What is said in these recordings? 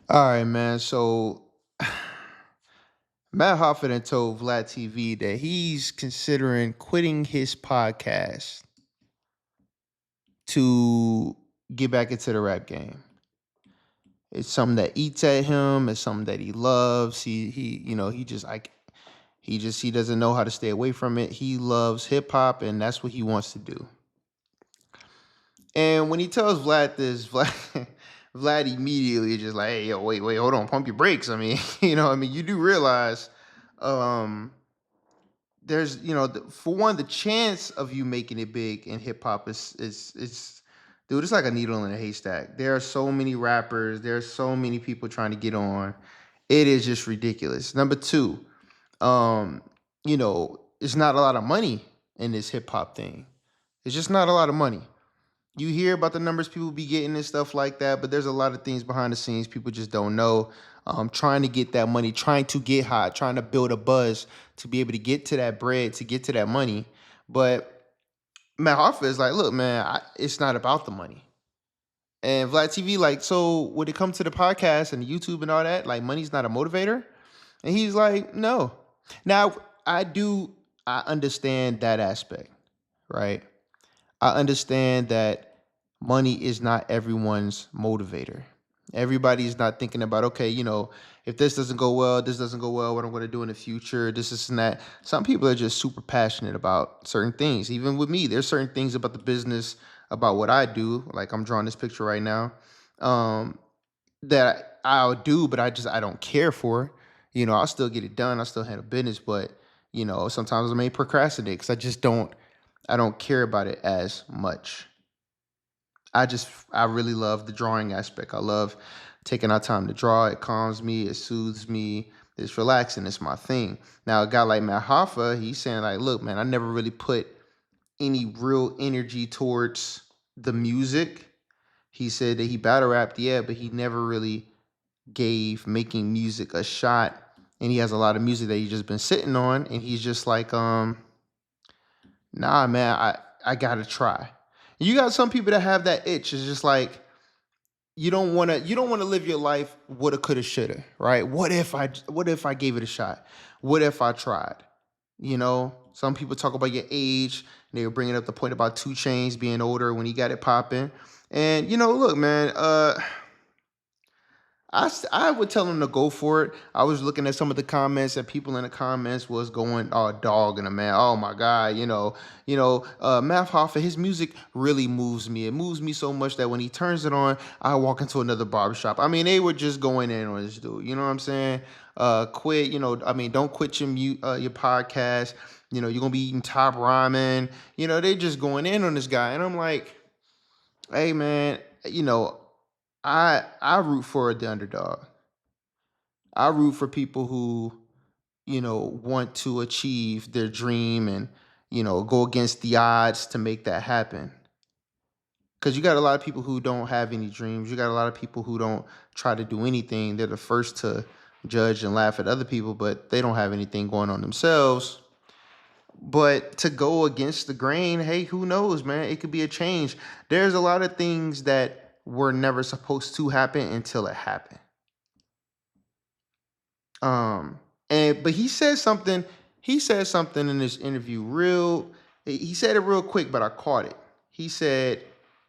All right, man. So Matt Hoffa done told Vlad TV that he's considering quitting his podcast to get back into the rap game. It's something that eats at him. It's something that he loves. He doesn't know how to stay away from it. He loves hip hop, and that's what he wants to do. And when he tells Vlad this, Vlad immediately is just like, "Hey, yo, wait, hold on, pump your brakes." I mean, you do realize, um, there's for one, the chance of you making it big in hip hop is dude, it's like a needle in a haystack. There are so many rappers, there are so many people trying to get on. It is just ridiculous. Number two, um, it's not a lot of money in this hip hop thing. It's just not a lot of money. You hear about the numbers people be getting and stuff like that, but there's a lot of things behind the scenes people just don't know. Trying to get that money, trying to get hot, trying to build a buzz to be able to get to that bread, to get to that money. But Matt Hoffa is like, look, man, it's not about the money. And Vlad TV, like, so when it comes to the podcast and the YouTube and all that, like, money's not a motivator. And he's like, no. Now, I understand that aspect, right? I understand that money is not everyone's motivator. Everybody's not thinking about, okay, if this doesn't go well, this doesn't go well, what I'm going to do in the future, this and that. Some people are just super passionate about certain things. Even with me, there's certain things about the business, about what I do. Like I'm drawing this picture right now, um, that I'll do, but I don't care for. I'll still get it done. I still handle business, but sometimes I may procrastinate because I don't care about it as much. I really love the drawing aspect. I love taking our time to draw. It calms me, it soothes me, it's relaxing, it's my thing. Now a guy like Matt Hoffa, he's saying like, look, man, I never really put any real energy towards the music. He said that he battle rapped, yeah, but he never really gave making music a shot. And he has a lot of music that he's just been sitting on, and he's just like, nah, man, I gotta try. You got some people that have that itch. It's just like you don't want to live your life woulda, coulda, shoulda, right? What if I gave it a shot? What if I tried? Some people talk about your age. And they were bringing up the point about Two Chains being older when he got it popping. And look, man, I would tell him to go for it. I was looking at some of the comments, and people in the comments was going, "Oh, dog and a man. Oh my god, Math Hoffa, his music really moves me. It moves me so much that when he turns it on, I walk into another barbershop." I mean, they were just going in on this dude. You know what I'm saying? Quit. I mean, don't quit your podcast. You're gonna be eating top ramen. They just going in on this guy, and I'm like, hey man, I root for the underdog. I root for people who, want to achieve their dream and, go against the odds to make that happen. Because you got a lot of people who don't have any dreams. You got a lot of people who don't try to do anything. They're the first to judge and laugh at other people, but they don't have anything going on themselves. But to go against the grain, hey, who knows, man? It could be a change. There's a lot of things that were never supposed to happen until it happened. Um, and but he said something in this interview he said it real quick, but I caught it. He said,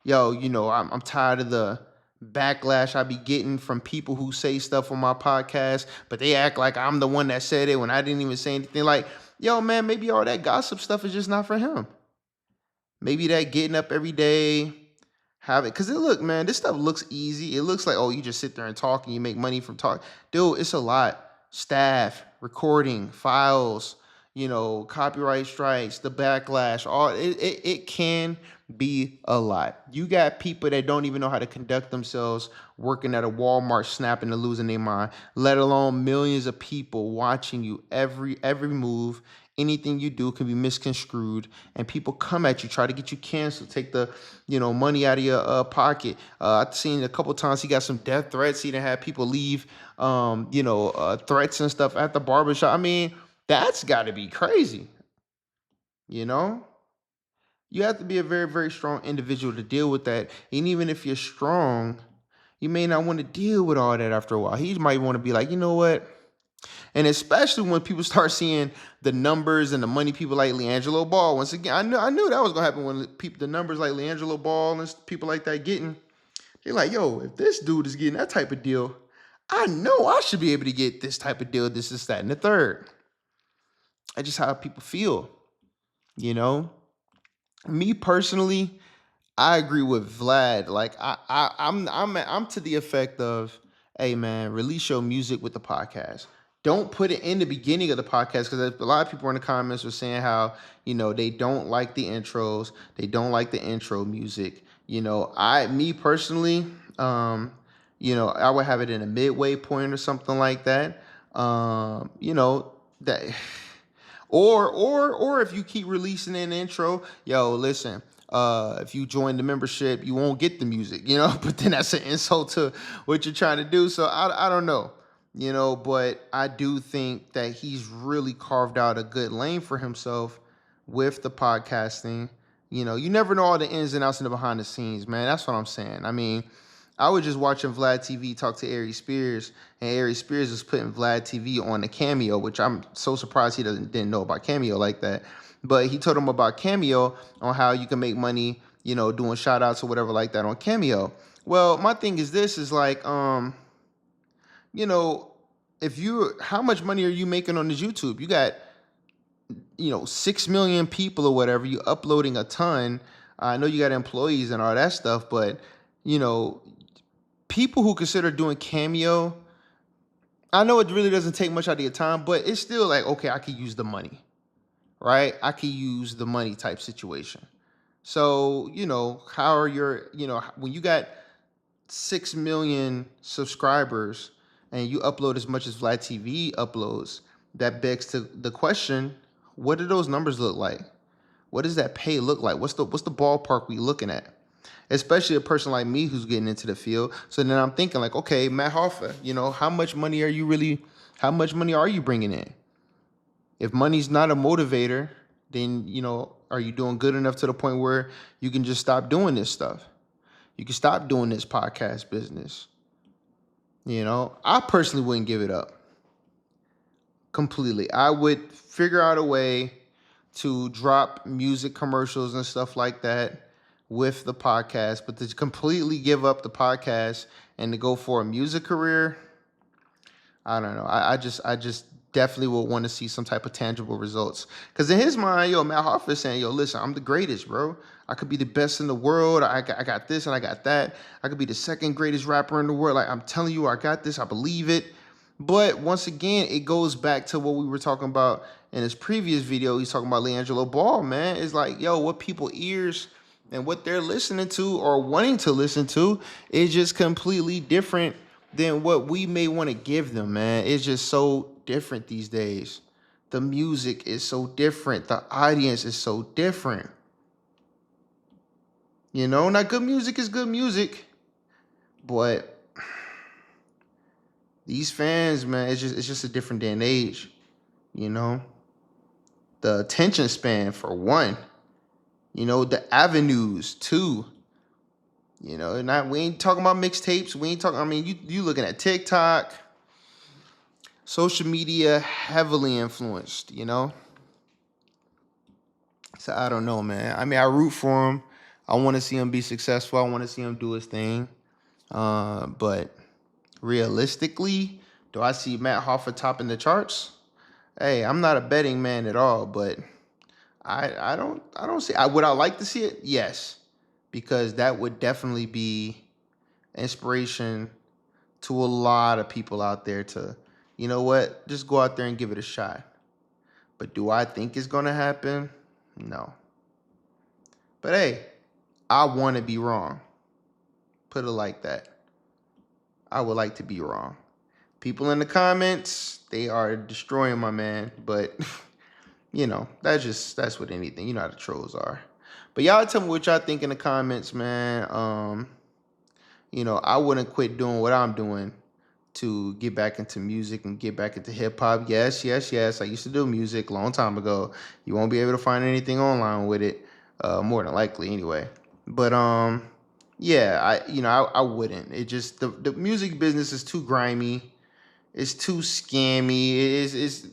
yo, I'm tired of the backlash I be getting from people who say stuff on my podcast, but they act like I'm the one that said it when I didn't even say anything. Like, yo, man, maybe all that gossip stuff is just not for him. Maybe that getting up every day, have it. Cause look, man, this stuff looks easy. It looks like, oh, you just sit there and talk and you make money from talk. Dude, it's a lot. Staff, recording, files, copyright strikes, the backlash, all it can be a lot. You got people that don't even know how to conduct themselves working at a Walmart snapping and losing their mind, let alone millions of people watching you every move. Anything you do can be misconstrued, and people come at you, try to get you canceled, take the money out of your pocket. I've seen a couple times he got some death threats. He done had people leave, threats and stuff at the barbershop. I mean, that's got to be crazy. You know, you have to be a very, very strong individual to deal with that. And even if you're strong, he may not want to deal with all that after a while. He might want to be like, you know what? And especially when people start seeing the numbers and the money people like LiAngelo Ball. Once again, I knew that was gonna happen when the numbers like LiAngelo Ball and people like that getting. They're like, yo, if this dude is getting that type of deal, I know I should be able to get this type of deal, this, that, and the third. That's just how people feel, you know? Me personally, I agree with Vlad. Like I'm to the effect of, hey man, release your music with the podcast. Don't put it in the beginning of the podcast because a lot of people in the comments were saying how they don't like the intros, they don't like the intro music. Me personally, I would have it in a midway point or something like that. That or if you keep releasing an intro, yo, listen, if you join the membership, you won't get the music, but then that's an insult to what you're trying to do. So I don't know, but I do think that he's really carved out a good lane for himself with the podcasting. You never know all the ins and outs and the behind the scenes, man. That's what I'm saying. I mean, I was just watching Vlad TV talk to Ari Spears, and Ari Spears was putting Vlad TV on the Cameo, which I'm so surprised he didn't know about Cameo like that. But he told him about Cameo on how you can make money, doing shout outs or whatever like that on Cameo. Well, my thing is this is like, how much money are you making on this YouTube? You got, 6 million people or whatever, you uploading a ton. I know you got employees and all that stuff, but, people who consider doing Cameo, I know it really doesn't take much out of your time, but it's still like, okay, I could use the money, right? I could use the money type situation. So, how are when you got 6 million subscribers and you upload as much as Vlad TV uploads, that begs to the question, what do those numbers look like? What does that pay look like? What's the ballpark we looking at? Especially a person like me who's getting into the field. So then I'm thinking like, okay, Matt Hoffa, how much money are you bringing in? If money's not a motivator, then, are you doing good enough to the point where you can just stop doing this stuff? You can stop doing this podcast business. I personally wouldn't give it up completely. I would figure out a way to drop music commercials and stuff like that with the podcast, but to completely give up the podcast and to go for a music career, I don't know. I just definitely will want to see some type of tangible results. Because in his mind, Matt Hoffa is saying, listen, I'm the greatest, bro. I could be the best in the world. I got this and I got that. I could be the second greatest rapper in the world. Like, I'm telling you, I got this. I believe it. But once again, it goes back to what we were talking about in his previous video. He's talking about LiAngelo Ball, man. It's like, what people ears and what they're listening to or wanting to listen to is just completely different than what we may want to give them, man. It's just so different these days. The music is so different. The audience is so different. Now good music is good music, but these fans, man, it's just a different day and age. The attention span for one. The avenues too. We ain't talking about mixtapes. We ain't talking. I mean, you looking at TikTok, social media heavily influenced. So I don't know, man. I mean, I root for him. I want to see him be successful. I want to see him do his thing. But realistically, do I see Matt Hoffa topping the charts? Hey, I'm not a betting man at all, but I don't see. Would I like to see it? Yes, because that would definitely be inspiration to a lot of people out there to, just go out there and give it a shot. But do I think it's gonna happen? No. But hey, I want to be wrong. Put it like that. I would like to be wrong. People in the comments, they are destroying my man, but that's what anything. You know how the trolls are. But y'all tell me what y'all think in the comments, man. I wouldn't quit doing what I'm doing to get back into music and get back into hip hop. Yes. I used to do music a long time ago. You won't be able to find anything online with it, more than likely anyway. But Yeah, I wouldn't. It just the music business is too grimy. It's too scammy. It's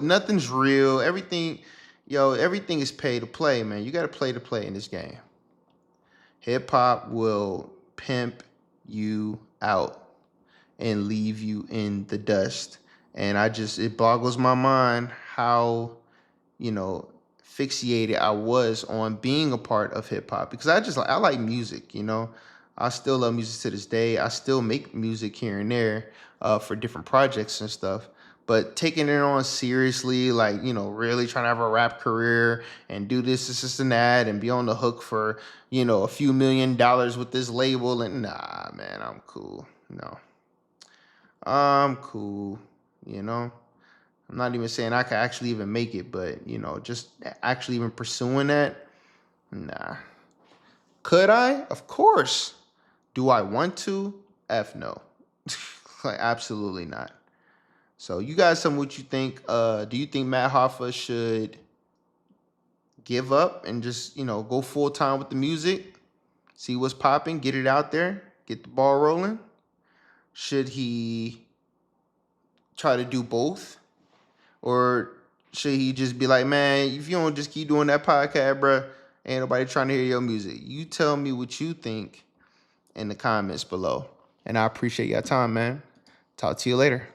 nothing's real. Everything is pay to play, man. You got to play to play in this game. Hip hop will pimp you out and leave you in the dust. And it boggles my mind how, you know, fixated I was on being a part of hip hop because I like music. I still love music to this day. I still make music here and there for different projects and stuff. But taking it on seriously, like, really trying to have a rap career and do this and that and be on the hook for, a few $1 million with this label and nah, man, I'm cool. No, I'm cool. You know? I'm not even saying I could actually even make it, but just actually even pursuing that, nah. Could I? Of course. Do I want to? F no. Like absolutely not. So you guys tell me what you think. Do you think Matt Hoffa should give up and just, go full time with the music? See what's popping, get it out there, get the ball rolling? Should he try to do both? Or should he just be like, man, if you don't just keep doing that podcast, bruh, ain't nobody trying to hear your music. You tell me what you think in the comments below. And I appreciate your time, man. Talk to you later.